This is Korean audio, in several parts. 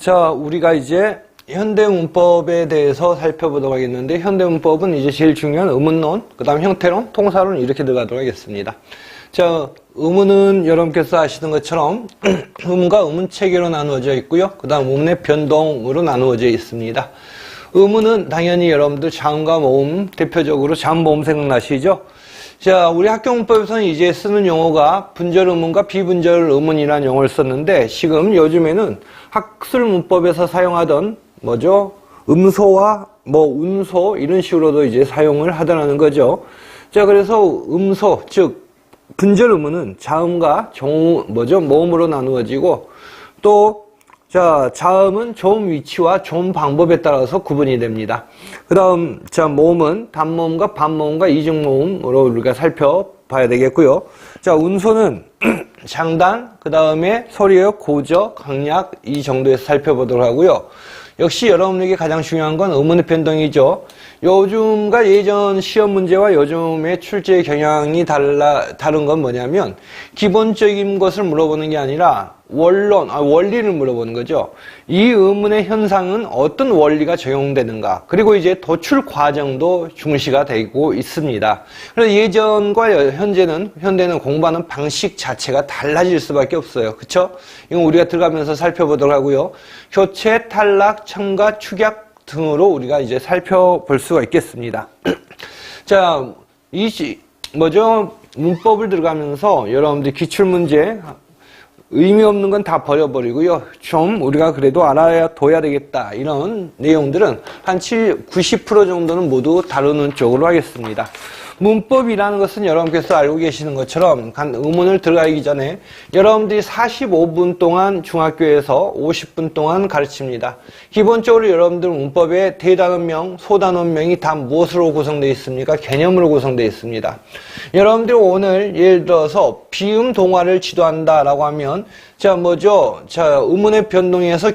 자, 우리가 이제 현대문법에 대해서 살펴보도록 하겠는데, 현대문법은 이제 제일 중요한 의문론, 그 다음 형태론, 통사론 이렇게 들어가도록 하겠습니다. 자, 의문은 여러분께서 아시는 것처럼 의문과 의문체계로 나누어져 있고요. 그 다음 의문의 변동으로 나누어져 있습니다. 의문은 당연히 여러분들 자음과 모음, 대표적으로 자음, 모음 생각나시죠? 자, 우리 학교 문법에서는 이제 쓰는 용어가 분절 의문과 비분절 의문이라는 용어를 썼는데, 지금 요즘에는 학술 문법에서 사용하던 뭐죠? 음소와 운소 이런 식으로도 이제 사용을 하더라는 거죠. 자, 그래서 음소, 즉 분절 의문은 자음과 모음으로 나누어지고, 또 자, 자음은 좋은 위치와 좋은 방법에 따라서 구분이 됩니다. 그 다음, 자, 모음은 단모음과 반모음과 이중모음으로 우리가 살펴봐야 되겠고요. 자, 운소는 장단, 그 다음에 소리의 고저, 강약, 이 정도에서 살펴보도록 하고요. 역시 여러분에게 가장 중요한 건 의문의 변동이죠. 요즘과 예전 시험 문제와 요즘의 출제 경향이 다른 건 뭐냐면, 기본적인 것을 물어보는 게 아니라 원리를 물어보는 거죠. 이 의문의 현상은 어떤 원리가 적용되는가, 그리고 이제 도출 과정도 중시가 되고 있습니다. 그래서 예전과 현대는 공부하는 방식 자체가 달라질 수밖에 없어요. 그쵸? 이건 우리가 들어가면서 살펴보도록 하고요. 교체, 탈락, 첨가, 축약 등으로 우리가 이제 살펴볼 수가 있겠습니다. 자, 문법을 들어가면서 여러분들 기출문제, 의미 없는 건 다 버려버리고요. 좀 우리가 그래도 알아둬야 되겠다. 이런 내용들은 한 90% 정도는 모두 다루는 쪽으로 하겠습니다. 문법이라는 것은 여러분께서 알고 계시는 것처럼 의문을 들어가기 전에 여러분들이 45분 동안 중학교에서 50분 동안 가르칩니다. 기본적으로 여러분들 문법의 대단원명, 소단원명이 다 무엇으로 구성되어 있습니까? 개념으로 구성되어 있습니다. 여러분들이 오늘 예를 들어서 비음 동화를 지도한다라고 하면 자, 의문의 변동에서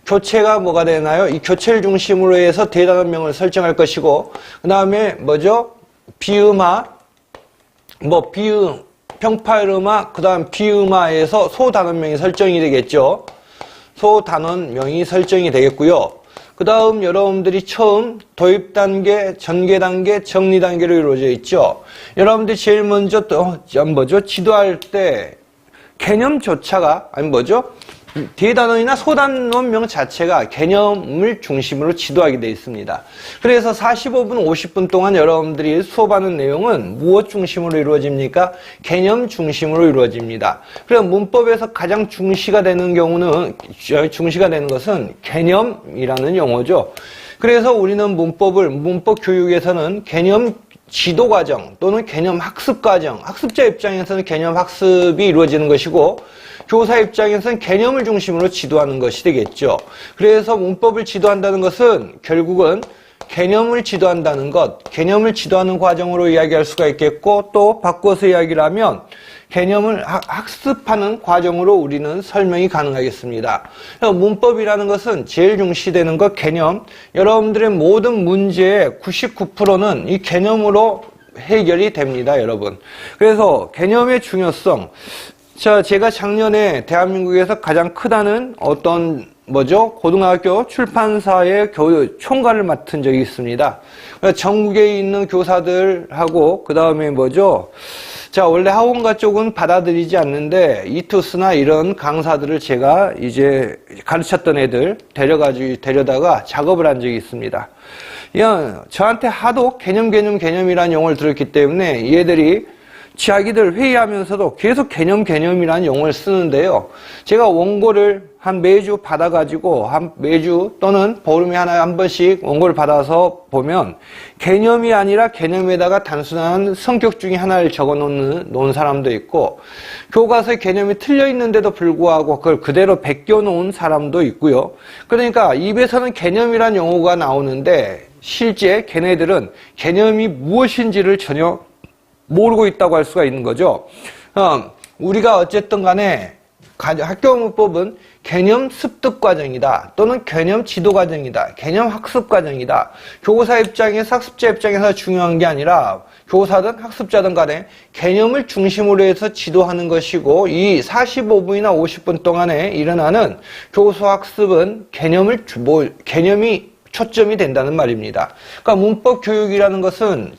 교체가 뭐가 되나요? 이 교체를 중심으로 해서 대단원명을 설정할 것이고, 그 다음에 비음화, 평파음화, 그 다음 비음화에서 소단원명이 설정이 되겠죠. 소단원명이 설정이 되겠고요. 그 다음 여러분들이 처음 도입단계, 전개단계, 정리단계로 이루어져 있죠. 여러분들이 제일 먼저 지도할 때 개념조차가, 대단원이나 소단원명 자체가 개념을 중심으로 지도하게 되어 있습니다. 그래서 45분, 50분 동안 여러분들이 수업하는 내용은 무엇 중심으로 이루어집니까? 개념 중심으로 이루어집니다. 그래서 문법에서 가장 중시가 되는 것은 개념이라는 용어죠. 그래서 우리는 문법 교육에서는 개념 지도 과정 또는 개념 학습 과정, 학습자 입장에서는 개념 학습이 이루어지는 것이고, 교사 입장에서는 개념을 중심으로 지도하는 것이 되겠죠. 그래서 문법을 지도한다는 것은 결국은 개념을 지도한다는 것, 개념을 지도하는 과정으로 이야기할 수가 있겠고, 또 바꿔서 이야기를 하면 개념을 학습하는 과정으로 우리는 설명이 가능하겠습니다. 문법이라는 것은 제일 중시되는 것 개념, 여러분들의 모든 문제의 99%는 이 개념으로 해결이 됩니다, 여러분. 그래서 개념의 중요성, 자, 제가 작년에 대한민국에서 가장 크다는 고등학교 출판사의 총괄을 맡은 적이 있습니다. 전국에 있는 교사들하고, 그 다음에 자, 원래 학원가 쪽은 받아들이지 않는데, 이투스나 이런 강사들을 제가 이제 가르쳤던 애들 데려다가 작업을 한 적이 있습니다. 저한테 하도 개념이라는 용어를 들었기 때문에 얘들이 자기들 회의하면서도 계속 개념이라는 용어를 쓰는데요. 제가 원고를 매주 받아가지고 매주 또는 보름에 한 번씩 원고를 받아서 보면 개념이 아니라 개념에다가 단순한 성격 중에 하나를 적어 놓은 사람도 있고, 교과서에 개념이 틀려 있는데도 불구하고 그걸 그대로 베껴 놓은 사람도 있고요. 그러니까 입에서는 개념이라는 용어가 나오는데 실제 걔네들은 개념이 무엇인지를 전혀 모르고 있다고 할 수가 있는 거죠. 우리가 어쨌든 간에 학교 문법은 개념 습득 과정이다, 또는 개념 지도 과정이다, 개념 학습 과정이다. 교사 입장에서, 학습자 입장에서 중요한 게 아니라 교사든 학습자든 간에 개념을 중심으로 해서 지도하는 것이고, 이 45분이나 50분 동안에 일어나는 교수 학습은 개념이 초점이 된다는 말입니다. 그러니까 문법 교육이라는 것은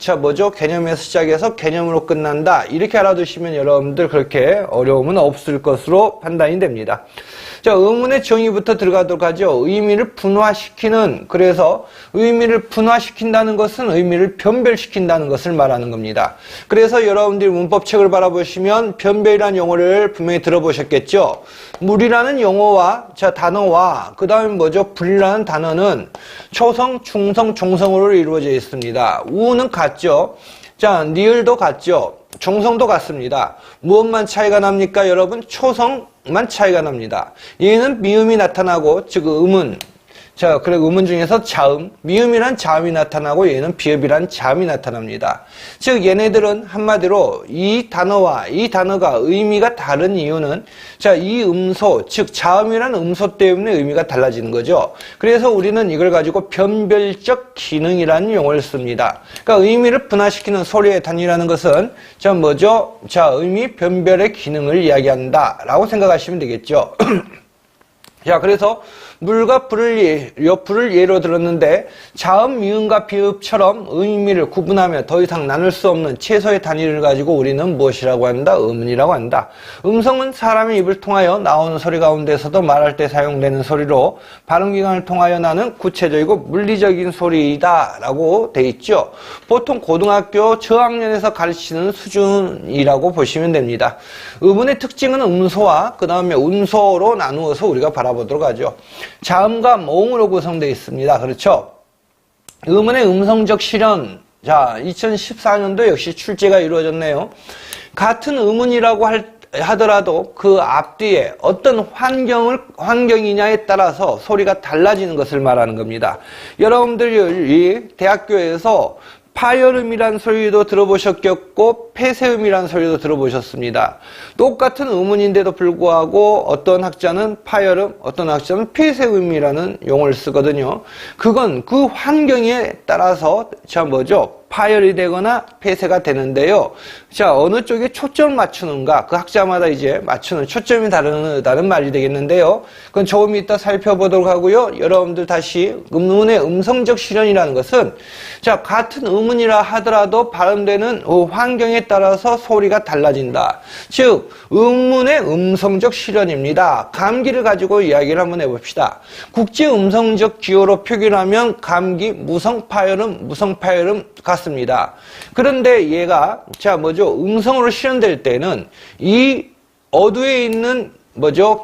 개념에서 시작해서 개념으로 끝난다. 이렇게 알아두시면 여러분들 그렇게 어려움은 없을 것으로 판단이 됩니다. 자, 의문의 정의부터 들어가도록 하죠. 의미를 분화시키는, 그래서 의미를 분화시킨다는 것은 의미를 변별시킨다는 것을 말하는 겁니다. 그래서 여러분들이 문법책을 바라보시면 변별이라는 용어를 분명히 들어보셨겠죠. 물이라는 용어와 단어와 그 다음에 불이라는 단어는 초성, 중성, 종성으로 이루어져 있습니다. 우는 같죠. 자, 니을도 같죠. 종성도 같습니다. 무엇만 차이가 납니까, 여러분? 초성만 차이가 납니다. 얘는 미음이 나타나고, 즉 음은, 그래 음은 중에서 자음, 미음이란 자음이 나타나고 얘는 비읍이란 자음이 나타납니다. 즉 얘네들은 한마디로 이 단어와 이 단어가 의미가 다른 이유는 이 음소, 즉 자음이란 음소 때문에 의미가 달라지는 거죠. 그래서 우리는 이걸 가지고 변별적 기능이라는 용어를 씁니다. 그러니까 의미를 분화시키는 소리의 단위라는 것은 의미 변별의 기능을 이야기한다라고 생각하시면 되겠죠. 자, 그래서 물과 불을 예로 들었는데 자음, 미음과 비읍처럼 의미를 구분하며 더 이상 나눌 수 없는 최소의 단위를 가지고 우리는 무엇이라고 한다? 의문이라고 한다. 음성은 사람의 입을 통하여 나오는 소리 가운데서도 말할 때 사용되는 소리로 발음기관을 통하여 나는 구체적이고 물리적인 소리이다 라고 돼 있죠. 보통 고등학교 저학년에서 가르치는 수준이라고 보시면 됩니다. 의문의 특징은 음소와 그 다음에 운소로 나누어서 우리가 바라보도록 하죠. 자음과 모음으로 구성되어 있습니다. 그렇죠? 의문의 음성적 실현. 자, 2014년도 역시 출제가 이루어졌네요. 같은 의문이라고 하더라도 그 앞뒤에 어떤 환경이냐에 따라서 소리가 달라지는 것을 말하는 겁니다. 여러분들이 대학교에서 파열음이란 소리도 들어보셨겠고 폐쇄음이란 소리도 들어보셨습니다. 똑같은 의문인데도 불구하고 어떤 학자는 파열음, 어떤 학자는 폐쇄음이라는 용어를 쓰거든요. 그건 그 환경에 따라서 파열이 되거나 폐쇄가 되는데요. 자, 어느 쪽에 초점을 맞추는가, 그 학자마다 이제 맞추는 초점이 다른 말이 되겠는데요. 그건 조금 이따 살펴보도록 하고요. 여러분들 다시 의문의 음성적 실현이라는 것은 같은 의문이라 하더라도 발음되는 환경에 따라서 소리가 달라진다. 즉, 의문의 음성적 실현입니다. 감기를 가지고 이야기를 한번 해봅시다. 국제 음성적 기호로 표기하면 감기, 무성파열음, 무성파열음 같습니다. 그런데 얘가 음성으로 실현될 때는 이 어두에 있는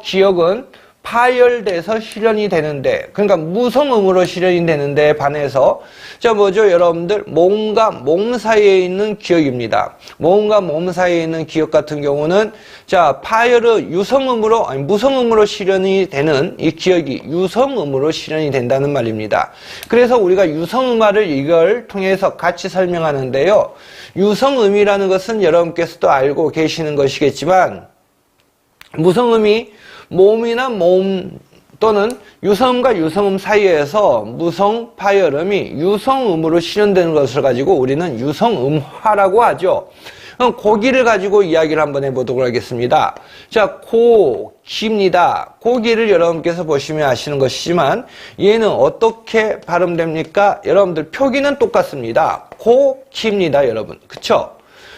기억은 파열돼서 실현이 되는데, 그러니까 무성음으로 실현이 되는데 반해서 여러분들 모음과 모음 사이에 있는 기억입니다. 모음과 모음 사이에 있는 기억 같은 경우는 파열의 무성음으로 실현이 되는 이 기억이 유성음으로 실현이 된다는 말입니다. 그래서 우리가 유성음화를 이걸 통해서 같이 설명하는데요. 유성음이라는 것은 여러분께서도 알고 계시는 것이겠지만 무성음이 모음이나 모음 또는 유성음과 유성음 사이에서 무성 파열음이 유성음으로 실현되는 것을 가지고 우리는 유성음화라고 하죠. 그럼 고기를 가지고 이야기를 한번 해보도록 하겠습니다. 자, 고기입니다. 고기를 여러분께서 보시면 아시는 것이지만 얘는 어떻게 발음됩니까? 여러분들 표기는 똑같습니다. 고기입니다, 여러분. 그쵸?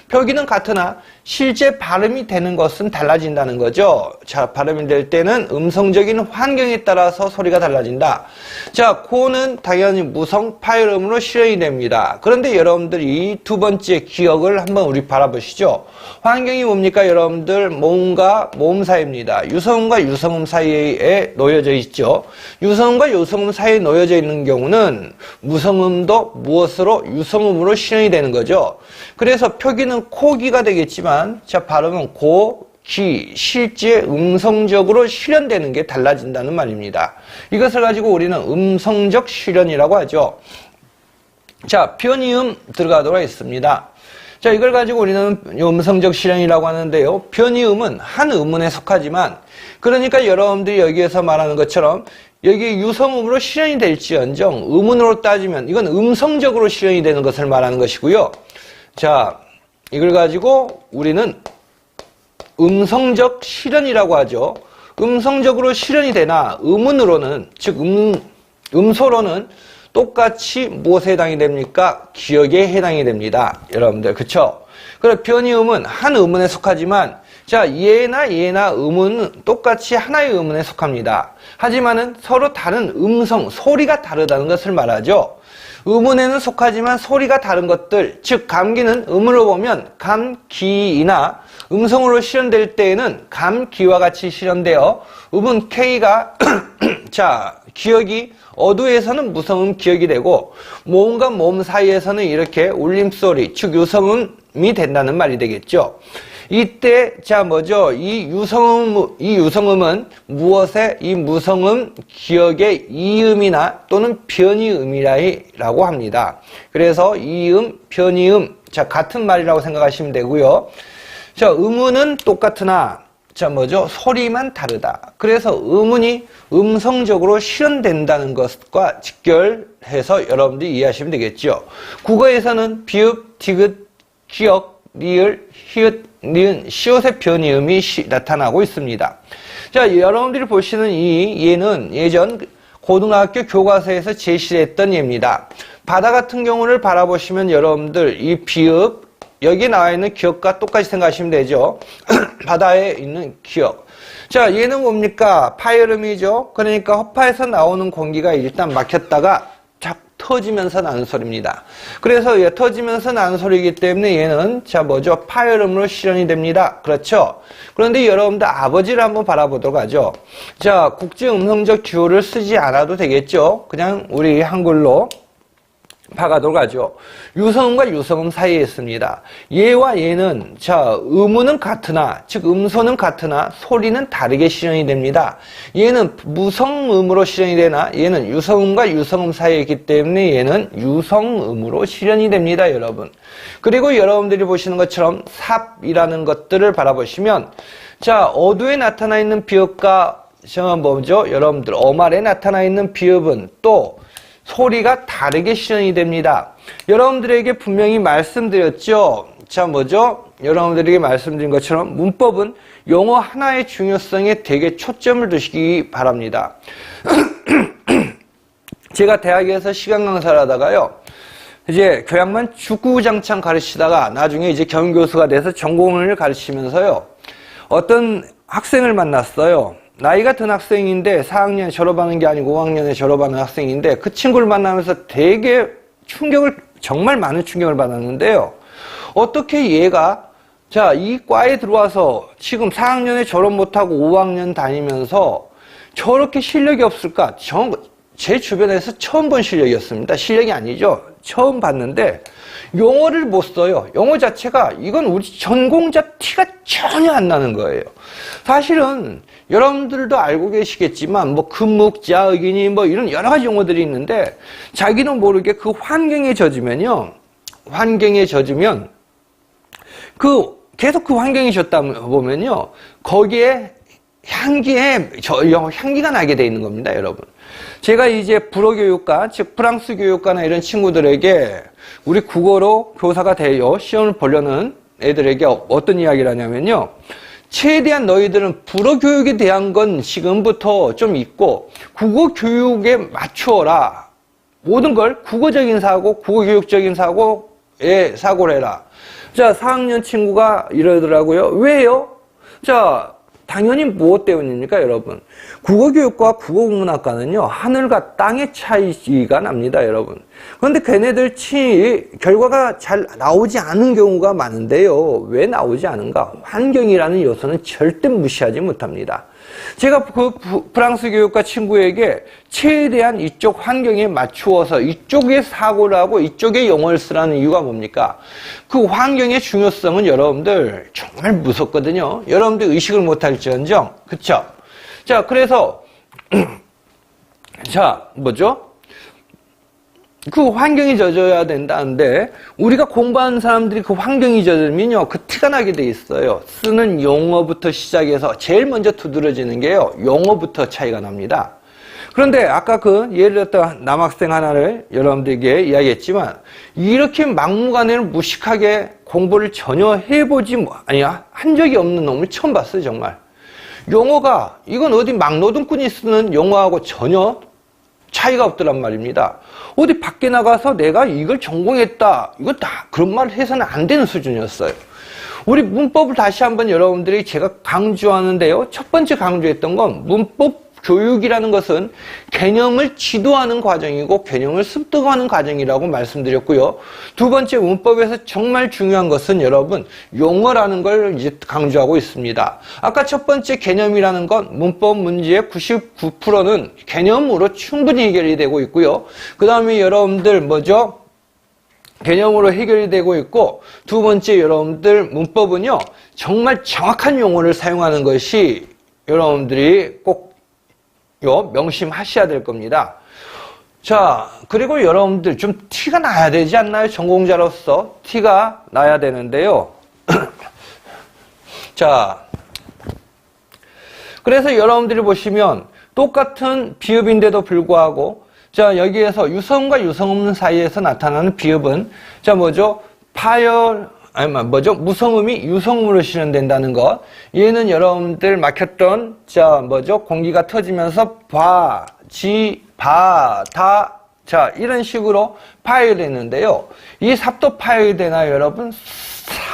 표기는 같으나 실제 발음이 되는 것은 달라진다는 거죠. 자, 발음이 될 때는 음성적인 환경에 따라서 소리가 달라진다. 자, 고는 당연히 무성 파열음으로 실현이 됩니다. 그런데 여러분들 이 두 번째 기억을 한번 우리 바라보시죠. 환경이 뭡니까? 여러분들 모음과 모음 사이입니다. 유성음과 유성음 사이에 놓여져 있죠. 유성음과 유성음 사이에 놓여져 있는 경우는 무성음도 무엇으로? 유성음으로 실현이 되는 거죠. 그래서 표기는 코기가 되겠지만 발음은 고, 기, 실제 음성적으로 실현되는 게 달라진다는 말입니다. 이것을 가지고 우리는 음성적 실현이라고 하죠. 자, 변이음 들어가도록 하겠습니다. 자, 이걸 가지고 우리는 음성적 실현이라고 하는데요. 변이음은 한 음문에 속하지만, 그러니까 여러분들이 여기에서 말하는 것처럼 여기 유성음으로 실현이 될지언정 음운으로 따지면 이건 음성적으로 실현이 되는 것을 말하는 것이고요. 자, 이걸 가지고 우리는 음성적 실현이라고 하죠. 음성적으로 실현이 되나 음운으로는, 즉 음소로는 똑같이 무엇에 해당이 됩니까? 기억에 해당이 됩니다. 여러분들, 그쵸? 그래서 변이음은 한 음운에 속하지만, 자, 예나 음운은 똑같이 하나의 음운에 속합니다. 하지만은 서로 다른 음성, 소리가 다르다는 것을 말하죠. 음운에는 속하지만 소리가 다른 것들, 즉 감기는 음으로 보면 감기이나 음성으로 실현될 때에는 감기와 같이 실현되어 음운 K가 자, 기억이 어두에서는 무성음 기억이 되고 모음과 모음 사이에서는 이렇게 울림소리, 즉 유성음이 된다는 말이 되겠죠. 이때 자 뭐죠? 이 유성음은 무엇에 이 무성음 기억의 이음이나 또는 변이음이라고 합니다. 그래서 이음, 변이음 자 같은 말이라고 생각하시면 되고요. 자 음운은 똑같으나 자 뭐죠? 소리만 다르다. 그래서 음운이 음성적으로 실현된다는 것과 직결해서 여러분들이 이해하시면 되겠죠. 국어에서는 비읍, 디귿, 기역, 리을, 히읗, 니은, 시옷의 변이음이 나타나고 있습니다. 자, 여러분들이 보시는 이 예는 예전 고등학교 교과서에서 제시했던 예입니다. 바다 같은 경우를 바라보시면 여러분들 이 비읍, 여기 나와 있는 기역과 똑같이 생각하시면 되죠. 바다에 있는 기역. 자, 얘는 뭡니까? 파열음이죠. 그러니까 허파에서 나오는 공기가 일단 막혔다가 착 터지면서 나는 소리입니다. 그래서 터지면서 나는 소리이기 때문에 얘는 자 뭐죠? 파열음으로 실현이 됩니다. 그렇죠? 그런데 여러분들 아버지를 한번 바라보도록 하죠. 자, 국제 음성적 기호를 쓰지 않아도 되겠죠? 그냥 우리 한글로 파가도록 하죠. 유성음과 유성음 사이에 있습니다. 얘와 얘는 자 음운은 같으나 즉 음소는 같으나 소리는 다르게 실현이 됩니다. 얘는 무성음으로 실현이 되나 얘는 유성음과 유성음 사이에 있기 때문에 얘는 유성음으로 실현이 됩니다. 여러분. 그리고 여러분들이 보시는 것처럼 삽이라는 것들을 바라보시면 자 어두에 나타나 있는 비읍과 뭐죠? 여러분들 어말에 나타나 있는 비읍은 또 소리가 다르게 실현이 됩니다. 여러분들에게 분명히 말씀드렸죠. 자, 뭐죠? 여러분들에게 말씀드린 것처럼 문법은 영어 하나의 중요성에 되게 초점을 두시기 바랍니다. 제가 대학에서 시간 강사를 하다가요. 이제 교양만 주구장창 가르치다가 나중에 이제 경교수가 돼서 전공을 가르치면서요. 어떤 학생을 만났어요. 나이가 든 학생인데 4학년에 졸업하는 게 아니고 5학년에 졸업하는 학생인데 그 친구를 만나면서 되게 정말 많은 충격을 받았는데요. 어떻게 얘가 자, 이 과에 들어와서 지금 4학년에 졸업 못하고 5학년 다니면서 저렇게 실력이 없을까? 제 주변에서 처음 본 실력이었습니다. 실력이 아니죠. 처음 봤는데 영어를 못 써요. 영어 자체가 이건 우리 전공자 티가 전혀 안 나는 거예요. 사실은 여러분들도 알고 계시겠지만 뭐 금묵, 자의기니 뭐 이런 여러 가지 용어들이 있는데 자기는 모르게 그 환경에 젖으면 계속 그 환경에 젖다 보면요 거기에 향기가 나게 돼 있는 겁니다, 여러분. 제가 이제 불어교육과, 즉 프랑스 교육과나 이런 친구들에게 우리 국어로 교사가 되어 시험을 보려는 애들에게 어떤 이야기를 하냐면요. 최대한 너희들은 불어 교육에 대한 건 지금부터 좀 있고 국어 교육에 맞추어라. 모든 걸 국어적인 사고, 국어 교육적인 사고에 사고를 해라. 자, 4학년 친구가 이러더라고요. 왜요? 자, 당연히 무엇 때문입니까, 여러분? 국어교육과 국어국문학과는요, 하늘과 땅의 차이가 납니다, 여러분. 그런데 걔네들 결과가 잘 나오지 않은 경우가 많은데요. 왜 나오지 않은가? 환경이라는 요소는 절대 무시하지 못합니다. 제가 그 프랑스 교육과 친구에게 최대한 이쪽 환경에 맞추어서 이쪽에 사고를 하고 이쪽에 영어를 쓰라는 이유가 뭡니까? 그 환경의 중요성은 여러분들 정말 무섭거든요. 여러분들 의식을 못할지언정. 그쵸? 자, 그래서 자, 뭐죠? 그 환경이 젖어야 된다는데 우리가 공부하는 사람들이 그 환경이 젖으면요 그 티가 나게 돼 있어요. 쓰는 용어부터 시작해서 제일 먼저 두드러지는 게요 용어부터 차이가 납니다. 그런데 아까 그 예를 들었던 남학생 하나를 여러분들에게 이야기했지만 이렇게 막무가내로 무식하게 공부를 전혀 해보지 한 적이 없는 놈을 처음 봤어요. 정말 용어가 이건 어디 막노동꾼이 쓰는 용어하고 전혀 차이가 없더란 말입니다. 어디 밖에 나가서 내가 이걸 전공했다 이거 다 그런 말을 해서는 안 되는 수준이었어요. 우리 문법을 다시 한번 여러분들이 제가 강조하는데요. 첫 번째 강조했던 건 문법 교육이라는 것은 개념을 지도하는 과정이고 개념을 습득하는 과정이라고 말씀드렸고요. 두 번째 문법에서 정말 중요한 것은 여러분 용어라는 걸 이제 강조하고 있습니다. 아까 첫 번째 개념이라는 건 문법 문제의 99%는 개념으로 충분히 해결이 되고 있고요. 그 다음에 여러분들 뭐죠? 개념으로 해결이 되고 있고 두 번째 여러분들 문법은요 정말 정확한 용어를 사용하는 것이 여러분들이 꼭 명심하셔야 될 겁니다. 자, 그리고 여러분들 좀 티가 나야 되지 않나요? 전공자로서 티가 나야 되는데요. 자, 그래서 여러분들이 보시면 똑같은 비읍인데도 불구하고 자, 여기에서 유성과 유성음 사이에서 나타나는 비읍은 자, 뭐죠? 무성음이 유성음으로 실현된다는 것. 얘는 여러분들 막혔던, 자, 공기가 터지면서 자, 이런 식으로 파열이 되는데요. 이 삽도 파열이 되나요, 여러분?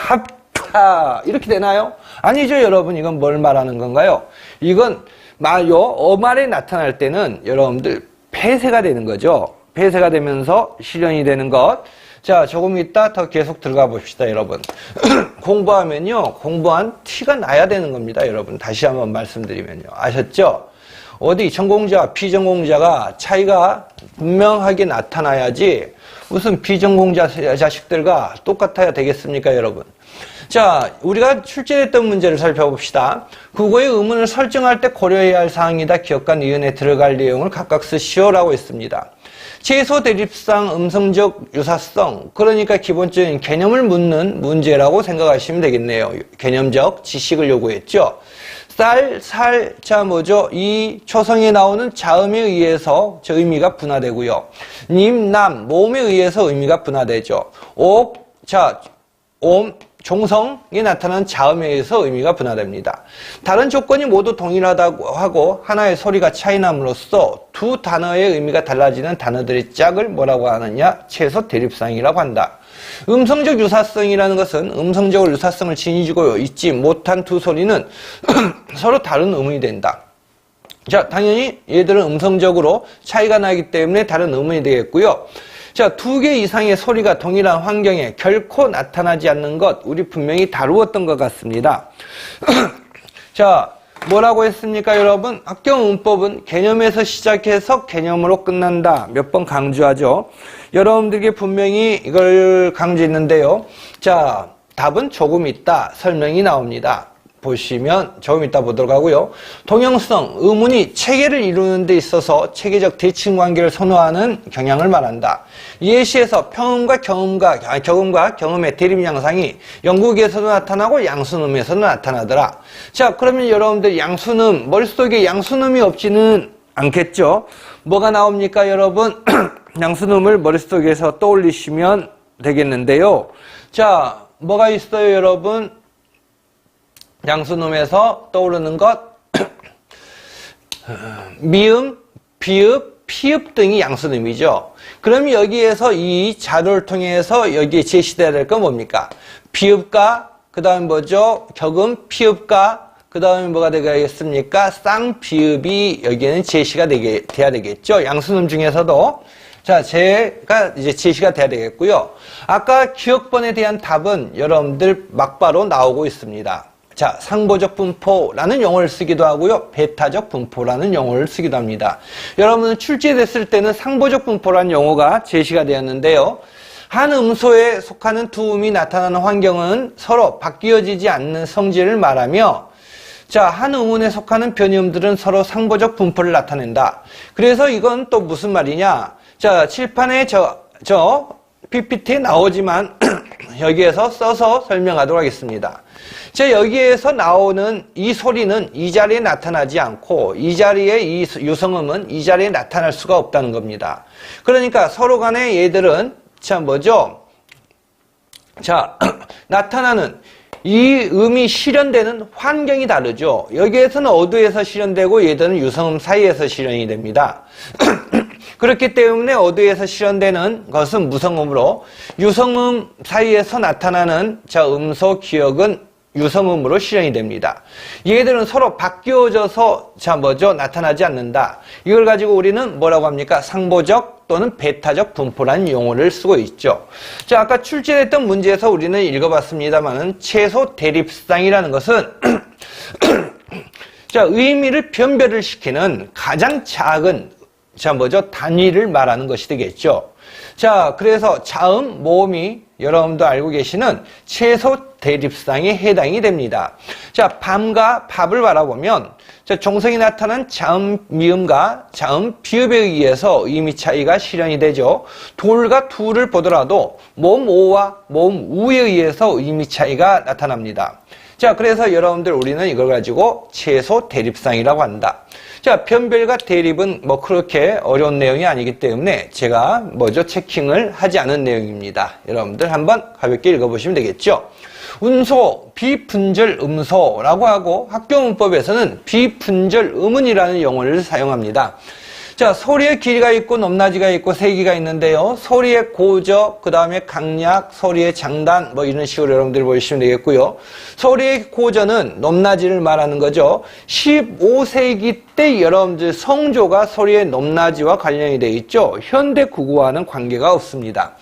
삽파. 이렇게 되나요? 아니죠, 여러분. 이건 뭘 말하는 건가요? 이건, 어말에 나타날 때는 여러분들 폐쇄가 되는 거죠. 폐쇄가 되면서 실현이 되는 것. 자, 조금 이따 더 계속 들어가 봅시다, 여러분. 공부하면요, 공부한 티가 나야 되는 겁니다, 여러분. 다시 한번 말씀드리면요. 아셨죠? 어디 전공자와 비전공자가 차이가 분명하게 나타나야지 무슨 비전공자 자식들과 똑같아야 되겠습니까, 여러분? 자, 우리가 출제됐던 문제를 살펴봅시다. 국어의 의문을 설정할 때 고려해야 할 사항이다. 기억과 니은에 들어갈 내용을 각각 쓰시오라고 했습니다. 최소 대립상 음성적 유사성, 그러니까 기본적인 개념을 묻는 문제라고 생각하시면 되겠네요. 개념적 지식을 요구했죠. 자, 이 초성에 나오는 자음에 의해서 저 의미가 분화되고요. 남, 모음에 의해서 의미가 분화되죠. 종성에 나타난 자음에 의해서 의미가 분화됩니다. 다른 조건이 모두 동일하다고 하고 하나의 소리가 차이남으로써 두 단어의 의미가 달라지는 단어들의 짝을 뭐라고 하느냐? 최소 대립상이라고 한다. 음성적 유사성이라는 것은 음성적으로 유사성을 지니고 있지 못한 두 소리는 서로 다른 음이 된다. 자, 당연히 얘들은 음성적으로 차이가 나기 때문에 다른 음이 되겠고요. 자, 2개 이상의 소리가 동일한 환경에 결코 나타나지 않는 것, 우리 분명히 다루었던 것 같습니다. 자, 뭐라고 했습니까, 여러분? 학경 문법은 개념에서 시작해서 개념으로 끝난다. 몇 번 강조하죠. 여러분들에게 분명히 이걸 강조했는데요. 자, 답은 조금 있다. 설명이 나옵니다. 보시면 조금 이따 보도록 하고요. 동형성, 의문이 체계를 이루는 데 있어서 체계적 대칭 관계를 선호하는 경향을 말한다. 예시에서 평음과 경음의 대립 양상이 영국에서도 나타나고 양순음에서도 나타나더라. 자, 그러면 여러분들 양순음, 머릿속에 양순음이 없지는 않겠죠? 뭐가 나옵니까, 여러분? 양순음을 머릿속에서 떠올리시면 되겠는데요. 자, 뭐가 있어요, 여러분? 양순음에서 떠오르는 것, 미음, 비읍, 피읍 등이 양순음이죠. 그럼 여기에서 이 자료를 통해서 여기에 제시돼야 될 건 뭡니까? 비읍과, 그 다음에 뭐죠? 격음, 피읍과, 그 다음에 뭐가 되겠습니까? 쌍비읍이 여기에는 제시가 돼야 되겠죠. 양순음 중에서도. 자, 제가 이제 제시가 돼야 되겠고요. 아까 기억번에 대한 답은 여러분들 막바로 나오고 있습니다. 자, 상보적 분포라는 용어를 쓰기도 하고요. 베타적 분포라는 용어를 쓰기도 합니다. 여러분은 출제됐을 때는 상보적 분포라는 용어가 제시가 되었는데요. 한 음소에 속하는 두 음이 나타나는 환경은 서로 바뀌어지지 않는 성질을 말하며 자, 한 음운에 속하는 변이음들은 서로 상보적 분포를 나타낸다. 그래서 이건 또 무슨 말이냐? 자, 칠판에 저 PPT에 나오지만 여기에서 써서 설명하도록 하겠습니다. 자, 여기에서 나오는 이 소리는 이 자리에 나타나지 않고 이 자리에 이 유성음은 이 자리에 나타날 수가 없다는 겁니다. 그러니까 서로 간에 얘들은 자 뭐죠? 자, 나타나는 이 음이 실현되는 환경이 다르죠. 여기에서는 어두에서 실현되고 얘들은 유성음 사이에서 실현이 됩니다. 그렇기 때문에 어두에서 실현되는 것은 무성음으로 유성음 사이에서 나타나는 자 음소 기억은 유성음으로 실현이 됩니다. 얘들은 서로 바뀌어져서 자 뭐죠? 나타나지 않는다. 이걸 가지고 우리는 뭐라고 합니까? 상보적 또는 베타적 분포라는 용어를 쓰고 있죠. 자, 아까 출제됐던 문제에서 우리는 읽어봤습니다만은 최소 대립상이라는 것은 자 의미를 변별을 시키는 가장 작은 자 뭐죠? 단위를 말하는 것이 되겠죠. 자, 그래서 자음, 모음이 여러분도 알고 계시는 최소 대립상에 해당이 됩니다. 자, 밤과 밥을 바라보면 자, 종성이 나타난 자음, 미음과 자음, 비읍에 의해서 의미 차이가 실현이 되죠. 돌과 두를 보더라도 모음 오와 모음 우에 의해서 의미 차이가 나타납니다. 자, 그래서 여러분들 우리는 이걸 가지고 최소 대립상이라고 한다. 자, 변별과 대립은 뭐 그렇게 어려운 내용이 아니기 때문에 제가 뭐죠? 체킹을 하지 않은 내용입니다. 여러분들 한번 가볍게 읽어보시면 되겠죠. 운소, 비분절 음소라고 하고 학교 문법에서는 비분절 음운이라는 용어를 사용합니다. 자, 소리의 길이가 있고 높낮이가 있고 세기가 있는데요. 소리의 고저, 그 다음에 강약, 소리의 장단 뭐 이런 식으로 여러분들이 보시면 되겠고요. 소리의 고저는 높낮이를 말하는 거죠. 15세기 때 여러분들 성조가 소리의 높낮이와 관련이 되어 있죠. 현대 구구와는 관계가 없습니다.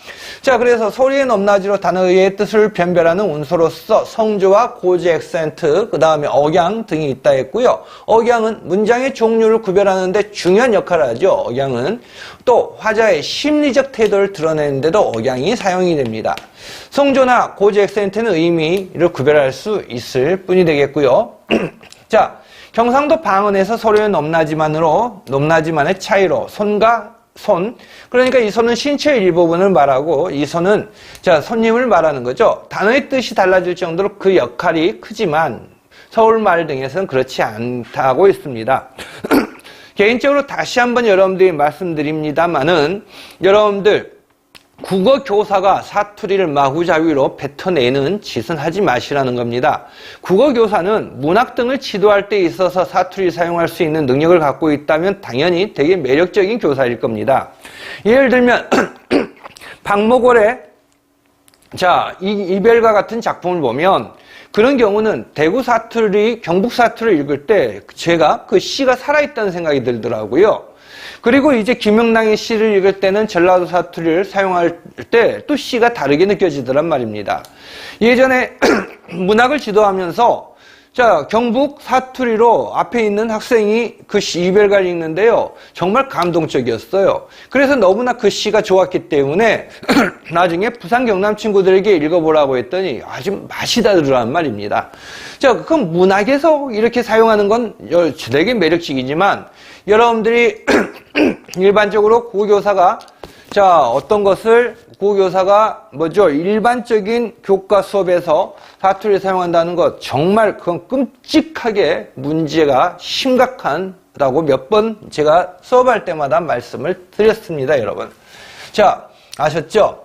자, 그래서 소리의 높낮이로 단어의 뜻을 변별하는 운소로서 성조와 고저 액센트, 그 다음에 억양 등이 있다 했고요. 억양은 문장의 종류를 구별하는데 중요한 역할을 하죠. 억양은 또 화자의 심리적 태도를 드러내는 데도 억양이 사용이 됩니다. 성조나 고저 액센트는 의미를 구별할 수 있을 뿐이 되겠고요. 자, 경상도 방언에서 소리의 높낮이만의 차이로 손과 손, 그러니까 이 손은 신체의 일부분을 말하고 이 손은 자 손님을 말하는 거죠. 단어의 뜻이 달라질 정도로 그 역할이 크지만 서울말 등에서는 그렇지 않다고 있습니다. 개인적으로 다시 한번 여러분들이 말씀드립니다만은 여러분들 국어 교사가 사투리를 마구잡이로 뱉어내는 짓은 하지 마시라는 겁니다. 국어 교사는 문학 등을 지도할 때 있어서 사투리를 사용할 수 있는 능력을 갖고 있다면 당연히 되게 매력적인 교사일 겁니다. 예를 들면 박목월의 자 이별과 같은 작품을 보면 그런 경우는 대구 사투리, 경북 사투리를 읽을 때 제가 그 시가 살아있다는 생각이 들더라고요. 그리고 이제 김영랑의 시를 읽을 때는 전라도 사투리를 사용할 때 또 시가 다르게 느껴지더란 말입니다. 예전에 문학을 지도하면서 자 경북 사투리로 앞에 있는 학생이 그 시 이별가를 읽는데요. 정말 감동적이었어요. 그래서 너무나 그 시가 좋았기 때문에 나중에 부산 경남 친구들에게 읽어보라고 했더니 아주 맛이 다르더란 말입니다. 자, 그럼 문학에서 이렇게 사용하는 건 되게 매력적이지만 여러분들이 일반적으로 국어교사가 자 어떤 것을 국어교사가 뭐죠? 일반적인 교과 수업에서 사투리를 사용한다는 것 정말 그건 끔찍하게 문제가 심각하다고 몇 번 제가 수업할 때마다 말씀을 드렸습니다, 여러분. 자, 아셨죠?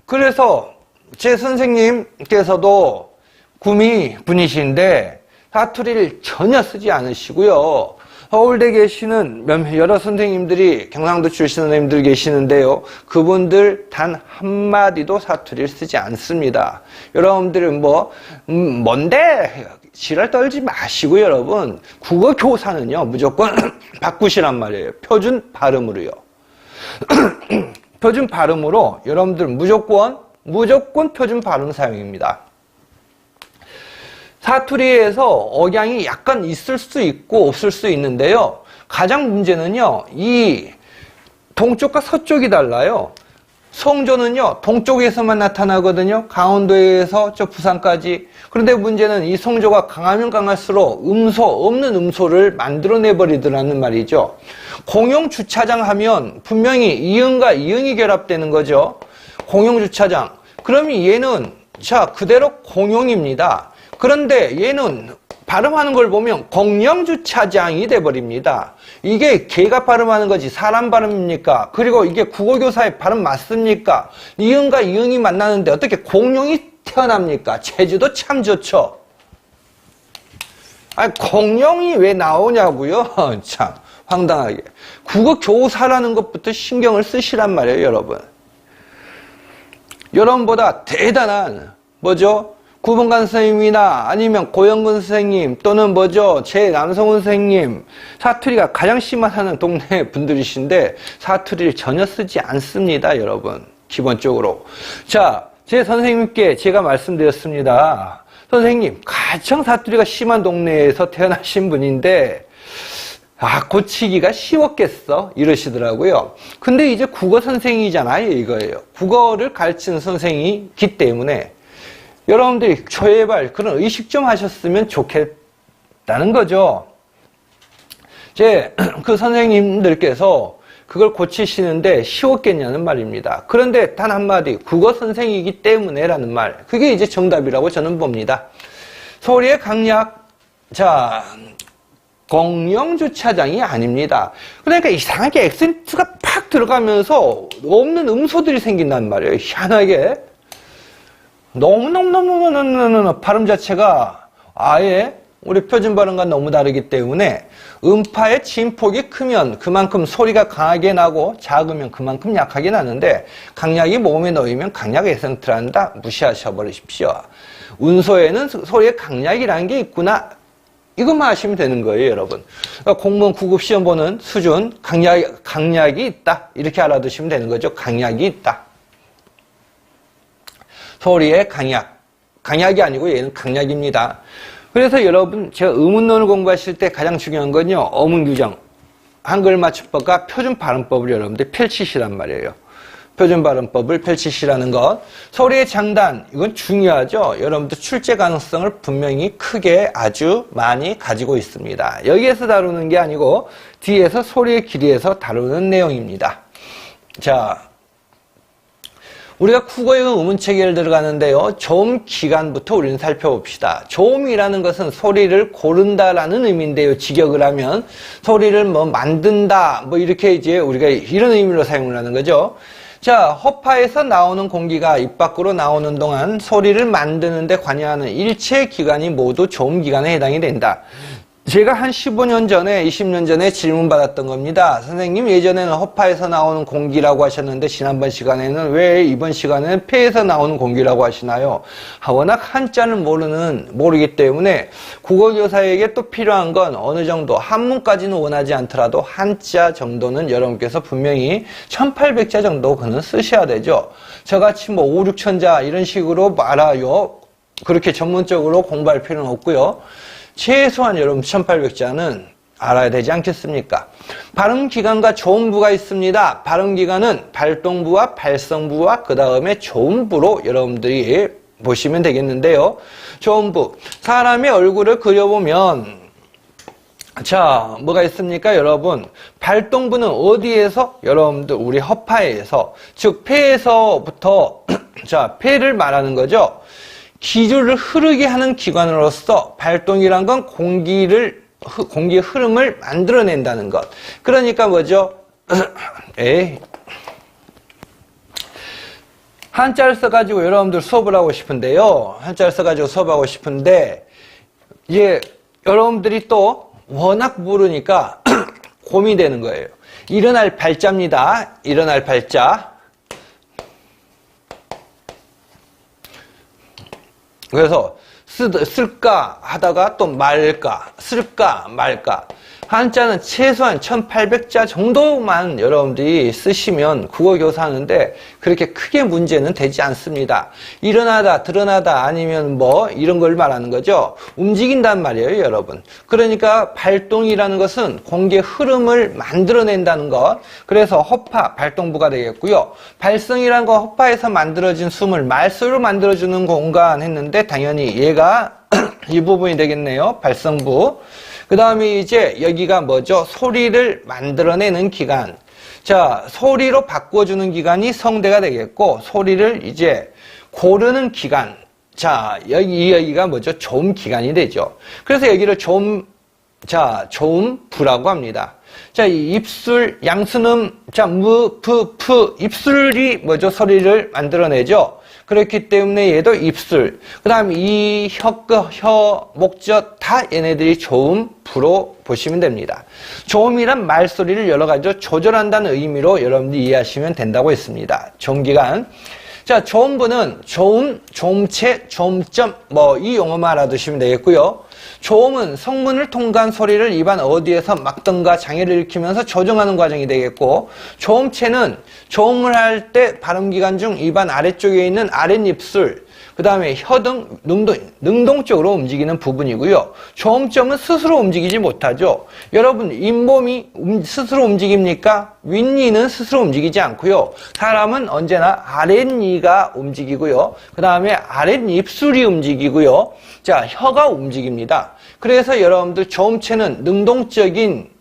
그래서 제 선생님께서도 구미 분이신데 사투리를 전혀 쓰지 않으시고요. 서울대 계시는 여러 선생님들이 경상도 출신 선생님들 계시는데요. 그분들 단 한마디도 사투리를 쓰지 않습니다. 여러분들은 뭔데? 지랄 떨지 마시고 여러분. 국어 교사는요. 무조건 바꾸시란 말이에요. 표준 발음으로요. 표준 발음으로 여러분들 무조건 표준 발음 사용입니다. 사투리에서 억양이 약간 있을 수 있고 없을 수 있는데요. 가장 문제는요. 이 동쪽과 서쪽이 달라요. 성조는요. 동쪽에서만 나타나거든요. 강원도에서 저 부산까지. 그런데 문제는 이 성조가 강하면 강할수록 없는 음소를 만들어내버리더라는 말이죠. 공용주차장 하면 분명히 이응과 이응이 결합되는 거죠. 공용주차장. 그러면 얘는 자 그대로 공용입니다. 그런데 얘는 발음하는 걸 보면 공영주차장이 돼버립니다. 이게 개가 발음하는 거지 사람 발음입니까? 그리고 이게 국어교사의 발음 맞습니까? 이응과 이응이 만나는데 어떻게 공용이 태어납니까? 제주도 참 좋죠. 아니 공용이 왜 나오냐고요? 참 황당하게. 국어교사라는 것부터 신경을 쓰시란 말이에요, 여러분. 여러분보다 대단한 뭐죠? 구본관 선생님이나 아니면 고영근 선생님 또는 뭐죠? 제 남성훈 선생님 사투리가 가장 심하다는 동네 분들이신데 사투리를 전혀 쓰지 않습니다, 여러분. 기본적으로. 자, 제 선생님께 제가 말씀드렸습니다. 선생님, 가장 사투리가 심한 동네에서 태어나신 분인데 고치기가 쉬웠겠어? 이러시더라고요. 근데 이제 국어 선생이잖아요, 이거예요. 국어를 가르치는 선생이기 때문에 여러분들이 제발 그런 의식 좀 하셨으면 좋겠다는 거죠. 그 선생님들께서 그걸 고치시는데 쉬웠겠냐는 말입니다. 그런데 단 한마디, 국어 선생이기 때문에라는 말. 그게 이제 정답이라고 저는 봅니다. 소리의 강약, 자, 공영주차장이 아닙니다. 그러니까 이상하게 액센트가 팍 들어가면서 없는 음소들이 생긴단 말이에요. 희한하게. 너무너무 발음 자체가 아예 우리 표준 발음과 너무 다르기 때문에 음파의 진폭이 크면 그만큼 소리가 강하게 나고 작으면 그만큼 약하게 나는데 강약이 모음에 놓이면 강약 액센트란다 무시하셔 버리십시오. 운소에는 소리의 강약이라는 게 있구나. 이것만 아시면 되는 거예요, 여러분. 그러니까 공무원 9급 시험 보는 수준 강약이 있다. 이렇게 알아두시면 되는 거죠. 강약이 있다. 소리의 강약. 강약이 아니고 얘는 강약입니다. 그래서 여러분 제가 의문론을 공부하실 때 가장 중요한 건요. 어문규정, 한글 맞춤법과 표준 발음법을 여러분들 펼치시란 말이에요. 표준 발음법을 펼치시라는 것. 소리의 장단, 이건 중요하죠. 여러분들 출제 가능성을 분명히 크게 아주 많이 가지고 있습니다. 여기에서 다루는 게 아니고 뒤에서 소리의 길이에서 다루는 내용입니다. 자, 우리가 국어의 의문체계를 들어가는데요. 조음 기간부터 우리는 살펴봅시다. 조음이라는 것은 소리를 고른다라는 의미인데요. 직역을 하면 소리를 뭐 만든다, 뭐 이렇게 이제 우리가 이런 의미로 사용을 하는 거죠. 자, 허파에서 나오는 공기가 입 밖으로 나오는 동안 소리를 만드는 데 관여하는 일체 기관이 모두 조음 기관에 해당이 된다. 제가 한 15년 전에 20년 전에 질문 받았던 겁니다. 선생님, 예전에는 허파에서 나오는 공기라고 하셨는데 지난번 시간에는 왜 이번 시간에는 폐에서 나오는 공기라고 하시나요? 워낙 한자를 모르기 때문에 국어교사에게 또 필요한 건 어느 정도 한문까지는 원하지 않더라도 한자 정도는 여러분께서 분명히 1800자 정도 그는 쓰셔야 되죠. 저같이 뭐 5, 6천자 이런 식으로 말아요. 그렇게 전문적으로 공부할 필요는 없고요. 최소한 여러분 1800자는 알아야 되지 않겠습니까? 발음기관과 조음부가 있습니다. 발음기관은 발동부와 발성부와 그 다음에 조음부로 여러분들이 보시면 되겠는데요. 조음부, 사람의 얼굴을 그려보면 자, 뭐가 있습니까, 여러분? 발동부는 어디에서? 여러분들 우리 허파에서, 즉 폐에서부터 자, 폐를 말하는 거죠. 기류를 흐르게 하는 기관으로서 발동이란 건 공기의 흐름을 만들어낸다는 것. 그러니까 뭐죠? 한자를 써가지고 여러분들 수업을 하고 싶은데요. 한자를 써가지고 수업하고 싶은데 이제 여러분들이 또 워낙 모르니까 고민이 되는 거예요. 일어날 발자입니다. 일어날 발자. 그래서 쓸까 하다가 또 말까, 쓸까 말까. 한자는 최소한 1800자 정도만 여러분들이 쓰시면 국어교사 하는데 그렇게 크게 문제는 되지 않습니다. 일어나다, 드러나다 아니면 뭐 이런 걸 말하는 거죠. 움직인단 말이에요, 여러분. 그러니까 발동이라는 것은 공기의 흐름을 만들어낸다는 것. 그래서 허파, 발동부가 되겠고요. 발성이라는 건 허파에서 만들어진 숨을 말소리로 만들어주는 공간 했는데 당연히 얘가 이 부분이 되겠네요. 발성부. 그 다음에 이제 여기가 뭐죠? 소리를 만들어내는 기관. 자, 소리로 바꿔주는 기관이 성대가 되겠고, 소리를 이제 고르는 기간. 자, 여기가 뭐죠? 조음 기간이 되죠. 그래서 여기를 조음부라고 합니다. 자, 이 입술, 양순음, 자, 무, 프, 입술이 뭐죠? 소리를 만들어내죠. 그렇기 때문에 얘도 입술. 그 다음 이 혀, 목젖 다 얘네들이 조음부로 보시면 됩니다. 조음이란 말소리를 여러 가지로 조절한다는 의미로 여러분들이 이해하시면 된다고 했습니다. 조음기간. 자, 조음부는 조음, 조음체, 조음점 이 용어만 알아두시면 되겠고요. 조음은 성문을 통과한 소리를 입안 어디에서 막든가 장애를 일으키면서 조정하는 과정이 되겠고, 조음체는 조음을 할 때 발음기관 중 입안 아래쪽에 있는 아랫입술, 그 다음에 혀 등 능동적으로 움직이는 부분이고요. 조음점은 스스로 움직이지 못하죠. 여러분, 잇몸이 스스로 움직입니까? 윗니는 스스로 움직이지 않고요. 사람은 언제나 아랫니가 움직이고요. 그 다음에 아랫입술이 움직이고요. 자, 혀가 움직입니다. 그래서 여러분들 조음체는 능동적인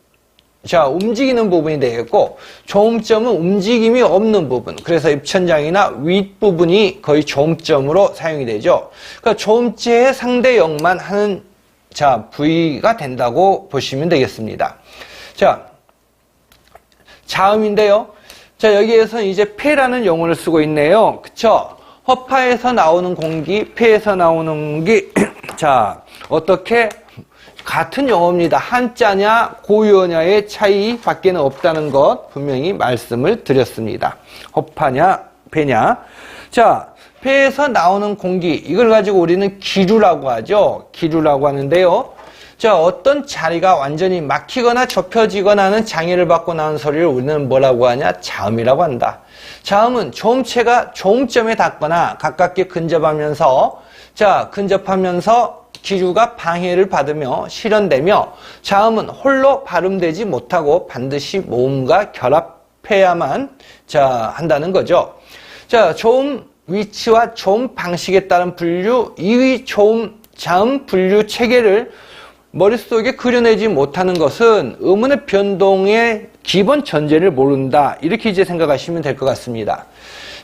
움직이는 부분이 되겠고, 조음점은 움직임이 없는 부분. 그래서 입천장이나 윗부분이 거의 조음점으로 사용이 되죠. 그러니까 조음체의 상대역만 하는, 부위가 된다고 보시면 되겠습니다. 자, 자음인데요. 자, 여기에서 이제 폐라는 용어를 쓰고 있네요. 그쵸? 허파에서 나오는 공기, 폐에서 나오는 공기. 자, 어떻게? 같은 용어입니다. 한자냐 고유어냐의 차이 밖에는 없다는 것 분명히 말씀을 드렸습니다. 허파냐 폐냐. 자, 폐에서 나오는 공기, 이걸 가지고 우리는 기류라고 하죠. 기류라고 하는데요. 자, 어떤 자리가 완전히 막히거나 좁혀지거나 하는 장애를 받고 나오는 소리를 우리는 뭐라고 하냐? 자음이라고 한다. 자음은 조음체가 조음점에 닿거나 가깝게 근접하면서 기류가 방해를 받으며 실현되며, 자음은 홀로 발음되지 못하고 반드시 모음과 결합해야만 한다는 거죠. 자, 조음 위치와 조음 방식에 따른 분류, 이위 조음 자음 분류 체계를 머릿속에 그려내지 못하는 것은 음운의 변동의 기본 전제를 모른다. 이렇게 이제 생각하시면 될 것 같습니다.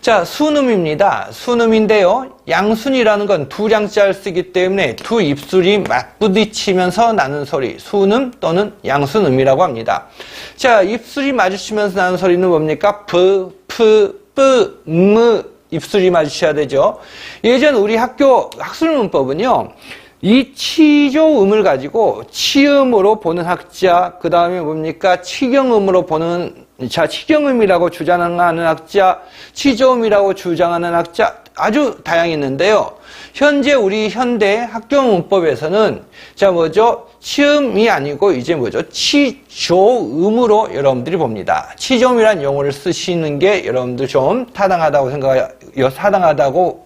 자, 순음입니다. 순음인데요. 양순이라는 건 두 량자를 쓰기 때문에 두 입술이 맞부딪히면서 나는 소리, 순음 또는 양순음이라고 합니다. 자, 입술이 마주치면서 나는 소리는 뭡니까? 프, 프, 뿌, 무 입술이 마주쳐야 되죠. 예전 우리 학교 학술문법은요. 이 치조음을 가지고 치음으로 보는 학자, 그 다음에 뭡니까? 치경음으로 보는, 치경음이라고 주장하는 학자, 치조음이라고 주장하는 학자, 아주 다양했는데요. 현재 우리 현대 학교 문법에서는, 치음이 아니고, 이제 치조음으로 여러분들이 봅니다. 치조음이란 용어를 쓰시는 게 여러분들 좀 타당하다고